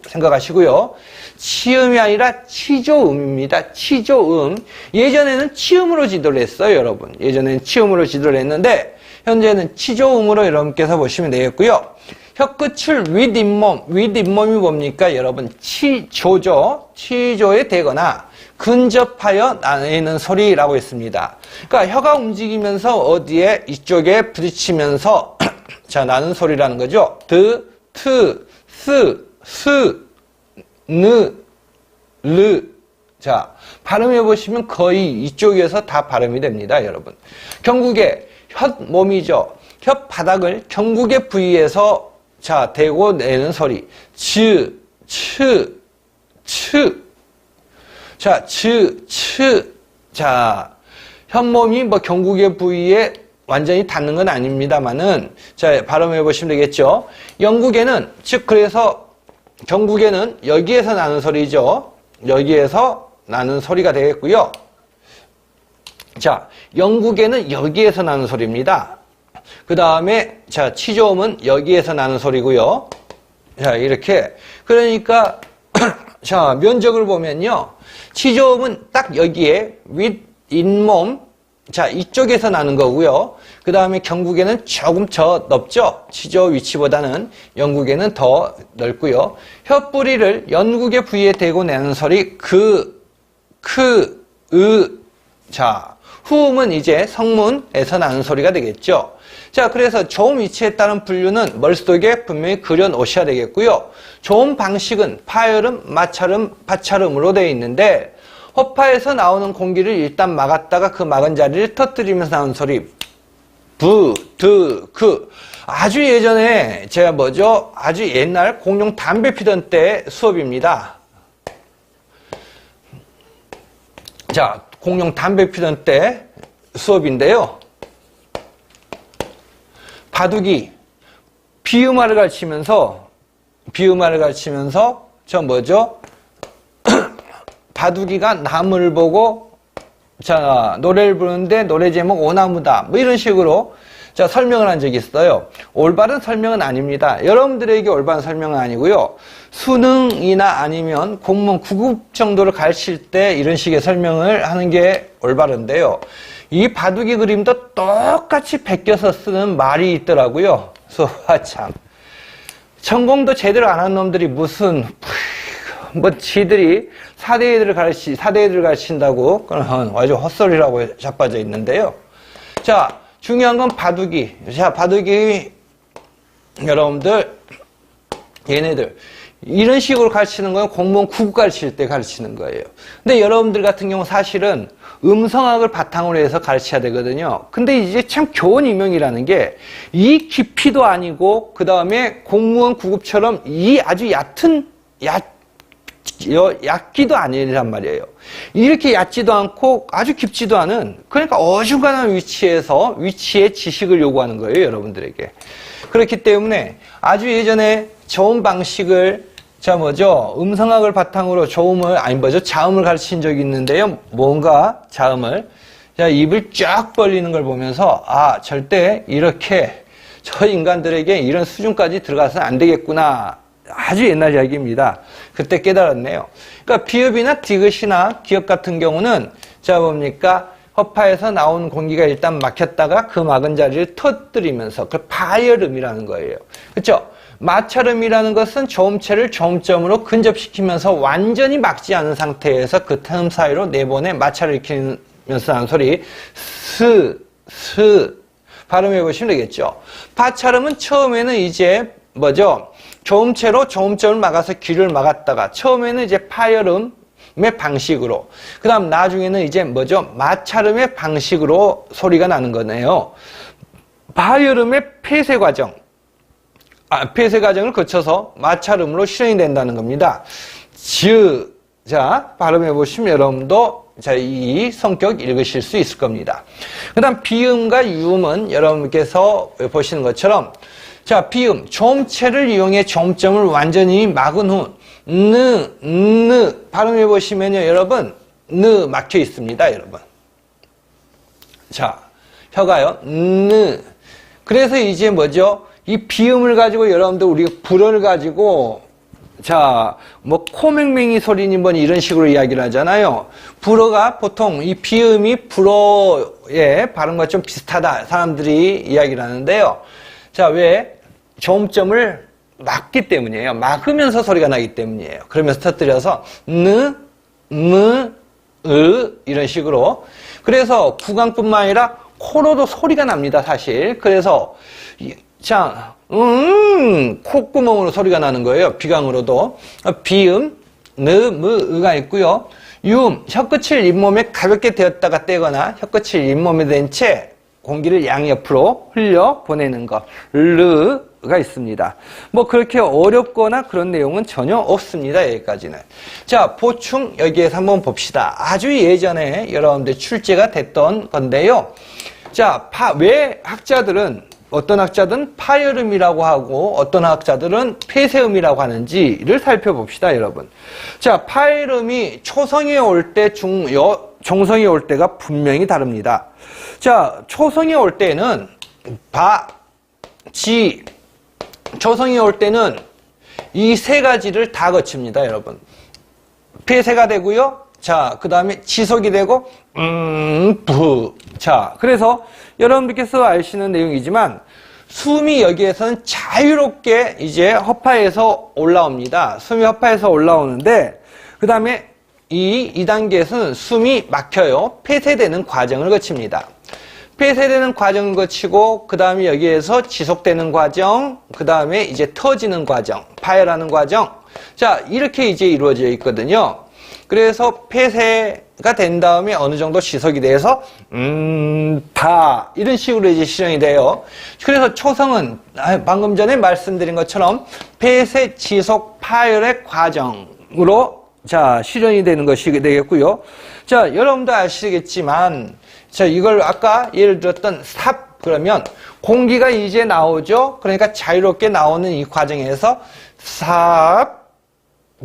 생각하시고요. 치음이 아니라 치조음입니다. 치조음. 예전에는 치음으로 지도를 했어요, 여러분. 예전에는 치음으로 지도를 했는데, 현재는 치조음으로 여러분께서 보시면 되겠고요. 혀끝을 윗잇몸이 뭡니까, 여러분? 치조죠. 치조에 대거나 근접하여 나는 소리라고 했습니다. 그러니까 혀가 움직이면서 어디에 이쪽에 부딪히면서 나는 소리라는 거죠. 드, 트, 스, 느, 르. 자, 발음해 보시면 거의 이쪽에서 다 발음이 됩니다, 여러분. 경국의 혓몸이죠. 혓바닥을 경국의 부위에서 대고 내는 소리. 츠, 츠, 츠. 자, 츠, 츠. 자, 혓몸이 경국의 부위에 완전히 닿는 건 아닙니다만은, 발음해 보시면 되겠죠. 영국에는, 그래서 경국에는 여기에서 나는 소리죠. 여기에서 나는 소리가 되겠고요. 자, 영국에는 여기에서 나는 소리입니다. 그 다음에, 치조음은 여기에서 나는 소리고요. 자, 이렇게. 그러니까, 면적을 보면요. 치조음은 딱 여기에 윗잇몸, 이쪽에서 나는 거고요. 그 다음에 경국에는 조금 더 넓죠. 치조 위치보다는 영국에는 더 넓고요. 혀뿌리를 연국의 부위에 대고 내는 소리 그, 크, 으. 후음은 이제 성문에서 나는 소리가 되겠죠. 자, 그래서 저음 위치에 따른 분류는 머릿속에 분명히 그려 놓으셔야 되겠고요. 저음 방식은 파열음, 마찰음, 파찰음으로 되어 있는데 허파에서 나오는 공기를 일단 막았다가 그 막은 자리를 터뜨리면서 나오는 소리 부, 드, 그. 아주 예전에 제가 아주 옛날 공룡 담배 피던 때 수업입니다. 자, 공룡 담배 피던 때 수업인데요. 바둑이 비음화를 가르치면서 바둑이가 나무를 보고 자, 노래를 부르는데 노래 제목 오나무다. 뭐 이런 식으로 자, 설명을 한 적이 있어요. 올바른 설명은 아닙니다. 여러분들에게 올바른 설명은 아니고요. 수능이나 아니면 공무원 9급 정도를 가르칠 때 이런 식의 설명을 하는 게 올바른데요. 이 바둑이 그림도 똑같이 베껴서 쓰는 말이 있더라고요. 참. 전공도 제대로 안 한 놈들이 무슨 지들이 사대애들을 가르친다고 그런 아주 헛소리라고 자빠져 있는데요. 자, 중요한 건 바둑이. 자, 바둑이 여러분들 얘네들 이런 식으로 가르치는 건 공무원 9급 가르칠 때 가르치는 거예요. 근데 여러분들 같은 경우 사실은 음성학을 바탕으로 해서 가르쳐야 되거든요. 근데 이제 참 교원이명이라는 게 이 깊이도 아니고 그 다음에 공무원 9급처럼 이 아주 얕기도 아니란 말이에요. 이렇게 얕지도 않고 아주 깊지도 않은 그러니까 어중간한 위치의 지식을 요구하는 거예요. 여러분들에게. 그렇기 때문에 아주 예전에 저음 방식을 음성학을 바탕으로 자음을 가르친 적이 있는데요. 뭔가 자음을 입을 쫙 벌리는 걸 보면서 절대 이렇게 저 인간들에게 이런 수준까지 들어가서는 안 되겠구나. 아주 옛날 이야기입니다. 그때 깨달았네요. 그러니까 비읍이나 디귿이나 기역 같은 경우는 허파에서 나온 공기가 일단 막혔다가 그 막은 자리를 터뜨리면서 그 파열음이라는 거예요. 그렇죠? 마찰음이라는 것은 저음체를 저음점으로 근접시키면서 완전히 막지 않은 상태에서 그 틈 사이로 네 번의 마찰을 일으키면서 나는 소리 스 발음해 보시면 되겠죠. 파찰음은 처음에는 이제 저음체로 저음점을 막아서 귀를 막았다가 처음에는 이제 파열음의 방식으로 그 다음 나중에는 이제 마찰음의 방식으로 소리가 나는 거네요. 파열음의 폐쇄 과정을 거쳐서 마찰음으로 실현이 된다는 겁니다. 자, 발음해 보시면 여러분도 이 성격 읽으실 수 있을 겁니다. 그 다음 비음과 유음은 여러분께서 보시는 것처럼 자, 비음, 저음체를 이용해 저음점을 완전히 막은 후 발음해 보시면요, 여러분 막혀 있습니다, 여러분. 자, 혀가요, 그래서 이제 이 비음을 가지고 여러분들 우리가 불어를 가지고 코맹맹이 소리니 이런 식으로 이야기를 하잖아요. 불어가 보통 이 비음이 불어의 발음과 좀 비슷하다 사람들이 이야기를 하는데요. 자, 왜? 저음점을 막기 때문이에요. 막으면서 소리가 나기 때문이에요. 그러면서 터뜨려서 이런 식으로. 그래서 구강뿐만 아니라 코로도 소리가 납니다, 사실. 그래서 콧구멍으로 소리가 나는 거예요. 비강으로도. 비음, 으가 있고요. 유음, 혀끝을 잇몸에 가볍게 대었다가 떼거나 혀끝을 잇몸에 댄 채 공기를 양옆으로 흘려 보내는 것. 르가 있습니다. 그렇게 어렵거나 그런 내용은 전혀 없습니다. 여기까지는. 자, 보충 여기에서 한번 봅시다. 아주 예전에 여러분들 출제가 됐던 건데요. 자, 왜 어떤 학자들은 파열음이라고 하고 어떤 학자들은 폐쇄음이라고 하는지를 살펴봅시다, 여러분. 자, 파열음이 초성에 올 때 종성에 올 때가 분명히 다릅니다. 자, 초성에 올 때는 초성에 올 때는 이 세 가지를 다 거칩니다, 여러분. 폐쇄가 되고요. 자, 그 다음에 지속이 되고, 자, 그래서 여러분들께서 아시는 내용이지만, 숨이 여기에서는 자유롭게 이제 허파에서 올라옵니다. 숨이 허파에서 올라오는데, 그 다음에 이 2단계에서는 숨이 막혀요. 폐쇄되는 과정을 거칩니다. 폐쇄되는 과정을 거치고 그 다음에 여기에서 지속되는 과정, 그 다음에 이제 터지는 과정, 파열하는 과정. 자, 이렇게 이제 이루어져 있거든요. 그래서 폐쇄가 된 다음에 어느 정도 지속이 돼서 다 이런 식으로 이제 실현이 돼요. 그래서 초성은 방금 전에 말씀드린 것처럼 폐쇄, 지속, 파열의 과정으로 자 실현이 되는 것이 되겠고요. 자, 여러분도 아시겠지만 자, 이걸 아까 예를 들었던 삽 그러면 공기가 이제 나오죠. 그러니까 자유롭게 나오는 이 과정에서 삽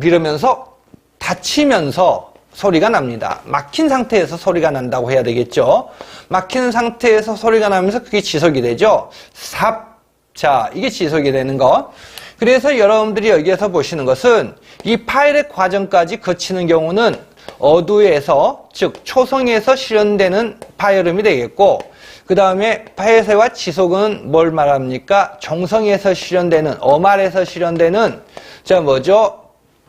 이러면서 닫히면서 소리가 납니다. 막힌 상태에서 소리가 난다고 해야 되겠죠. 막힌 상태에서 소리가 나면서 그게 지속이 되죠. 삽. 자, 이게 지속이 되는 거. 그래서 여러분들이 여기에서 보시는 것은 이 파열의 과정까지 거치는 경우는 어두에서, 즉 초성에서 실현되는 파열음이 되겠고, 그 다음에 폐쇄와 지속은 뭘 말합니까? 종성에서 실현되는, 어말에서 실현되는 자 뭐죠?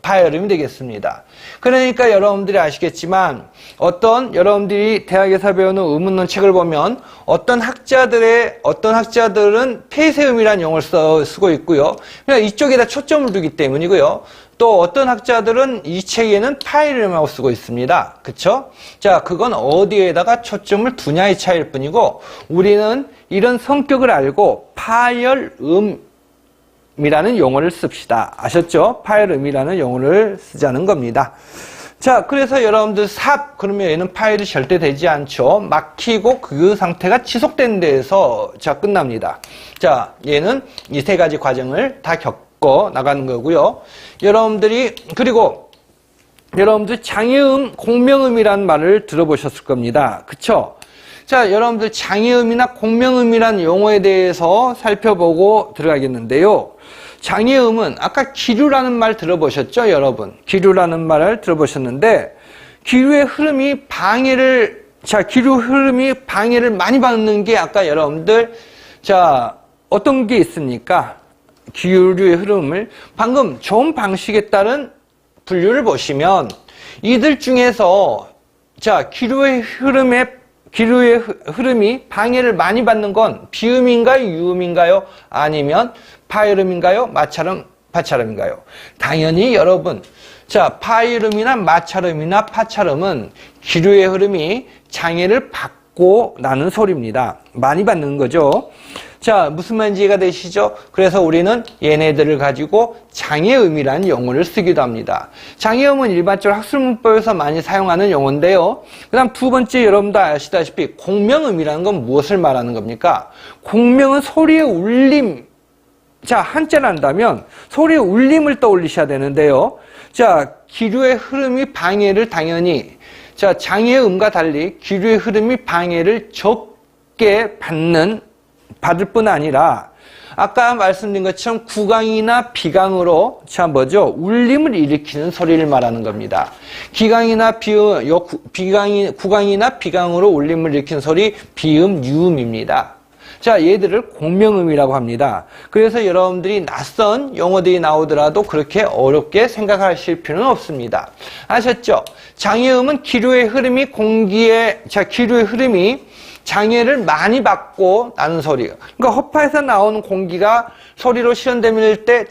파열음이 되겠습니다. 그러니까 여러분들이 아시겠지만 여러분들이 대학에서 배우는 의문론 책을 보면 어떤 학자들은 폐쇄음이라는 용어를 쓰고 있고요. 그냥 이쪽에다 초점을 두기 때문이고요. 또 어떤 학자들은 이 책에는 파열음이라고 쓰고 있습니다. 그쵸? 자, 그건 어디에다가 초점을 두냐의 차이일 뿐이고 우리는 이런 성격을 알고 파열음 이라는 용어를 씁시다. 아셨죠? 파열음이라는 용어를 쓰자는 겁니다. 자, 그래서 여러분들 삽 그러면 얘는 파열이 절대 되지 않죠. 막히고 그 상태가 지속된 데에서 자 끝납니다. 자, 얘는 이 세 가지 과정을 다 겪어 나가는 거고요. 그리고 여러분들 장애음, 공명음이라는 말을 들어보셨을 겁니다. 그쵸? 자, 여러분들 장애음이나 공명음이라는 용어에 대해서 살펴보고 들어가겠는데요. 장애음은 아까 기류라는 말 들어보셨죠, 여러분? 기류라는 말을 들어보셨는데 기류의 흐름이 방해를 많이 받는 게 아까 여러분들 자, 어떤 게 있습니까? 기류의 흐름을 방금 좋은 방식에 따른 분류를 보시면 이들 중에서 자, 기류의 흐름이 방해를 많이 받는 건 비음인가요? 유음인가요? 아니면 파열음인가요? 파찰음인가요? 당연히 여러분, 자, 파열음이나 마찰음이나 파찰음은 기류의 흐름이 장애를 받고 나는 소리입니다. 많이 받는 거죠. 자, 무슨 말인지 이해가 되시죠? 그래서 우리는 얘네들을 가지고 장애음이라는 용어를 쓰기도 합니다. 장애음은 일반적으로 학술문법에서 많이 사용하는 용어인데요. 그 다음 두 번째 여러분도 아시다시피 공명음이라는 건 무엇을 말하는 겁니까? 공명은 소리의 울림. 자, 한자를 한다면 소리의 울림을 떠올리셔야 되는데요. 자, 기류의 흐름이 방해를 당연히 자, 장애음과 달리 기류의 흐름이 방해를 적게 받을 뿐 아니라 아까 말씀드린 것처럼 구강이나 비강으로 울림을 일으키는 소리를 말하는 겁니다. 구강이나 비강으로 울림을 일으키는 소리 비음, 유음입니다. 자, 얘들을 공명음이라고 합니다. 그래서 여러분들이 낯선 용어들이 나오더라도 그렇게 어렵게 생각하실 필요는 없습니다. 아셨죠? 장애음은 기류의 흐름이 장애를 많이 받고 나는 소리. 그러니까 허파에서 나오는 공기가 소리로 실현될 때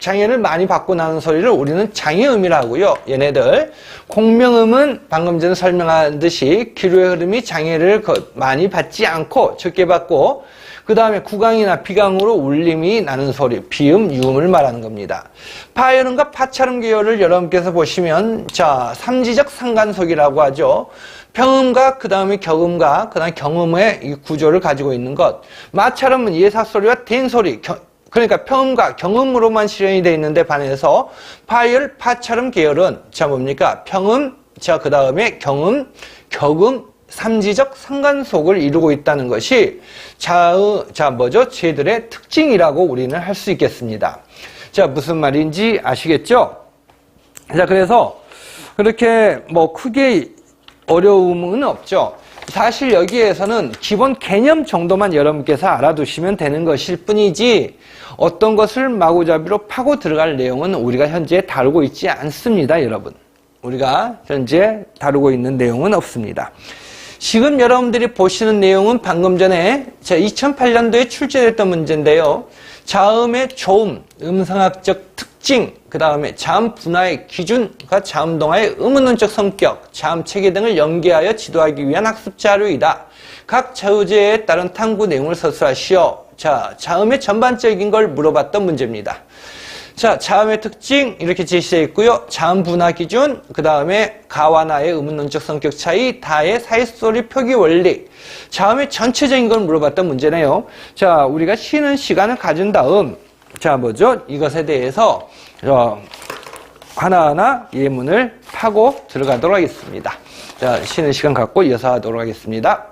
장애를 많이 받고 나는 소리를 우리는 장애음이라고 하고요. 얘네들. 공명음은 방금 전에 설명한 듯이 기류의 흐름이 장애를 많이 받지 않고 적게 받고 그 다음에 구강이나 비강으로 울림이 나는 소리, 비음, 유음을 말하는 겁니다. 파열음과 파찰음 계열을 여러분께서 보시면 자, 삼지적 상관속이라고 하죠. 평음과 그 다음에 격음과 그 다음에 경음의 이 구조를 가지고 있는 것. 마찰음은 예사소리와 대행소리, 그러니까 평음과 경음으로만 실현이 되어 있는데 반해서 파열, 파찰음 계열은 자 뭡니까? 평음, 자 그 다음에 경음, 격음, 삼지적 상관속을 이루고 있다는 것이 쟤들의 특징이라고 우리는 할 수 있겠습니다. 자, 무슨 말인지 아시겠죠? 자, 그래서 그렇게 크게 어려움은 없죠. 사실 여기에서는 기본 개념 정도만 여러분께서 알아두시면 되는 것일 뿐이지 어떤 것을 마구잡이로 파고 들어갈 내용은 우리가 현재 다루고 있지 않습니다, 여러분. 우리가 현재 다루고 있는 내용은 없습니다. 지금 여러분들이 보시는 내용은 방금 전에 2008년도에 출제됐던 문제인데요. 자음의 조음, 음성학적 특징, 그 다음에 자음 분화의 기준과 자음 동화의 의문론적 성격, 자음 체계 등을 연계하여 지도하기 위한 학습 자료이다. 각 자유제에 따른 탐구 내용을 서술하시오. 자, 자음의 전반적인 걸 물어봤던 문제입니다. 자, 자음의 특징 이렇게 제시되어 있고요. 자음 분화 기준, 그 다음에 가와 나의 의문론적 성격 차이, 다의 사이소리 표기 원리, 자음의 전체적인 걸 물어봤던 문제네요. 자, 우리가 쉬는 시간을 가진 다음, 자, 뭐죠? 이것에 대해서 하나하나 예문을 파고 들어가도록 하겠습니다. 자, 쉬는 시간 갖고 이어서 하도록 하겠습니다.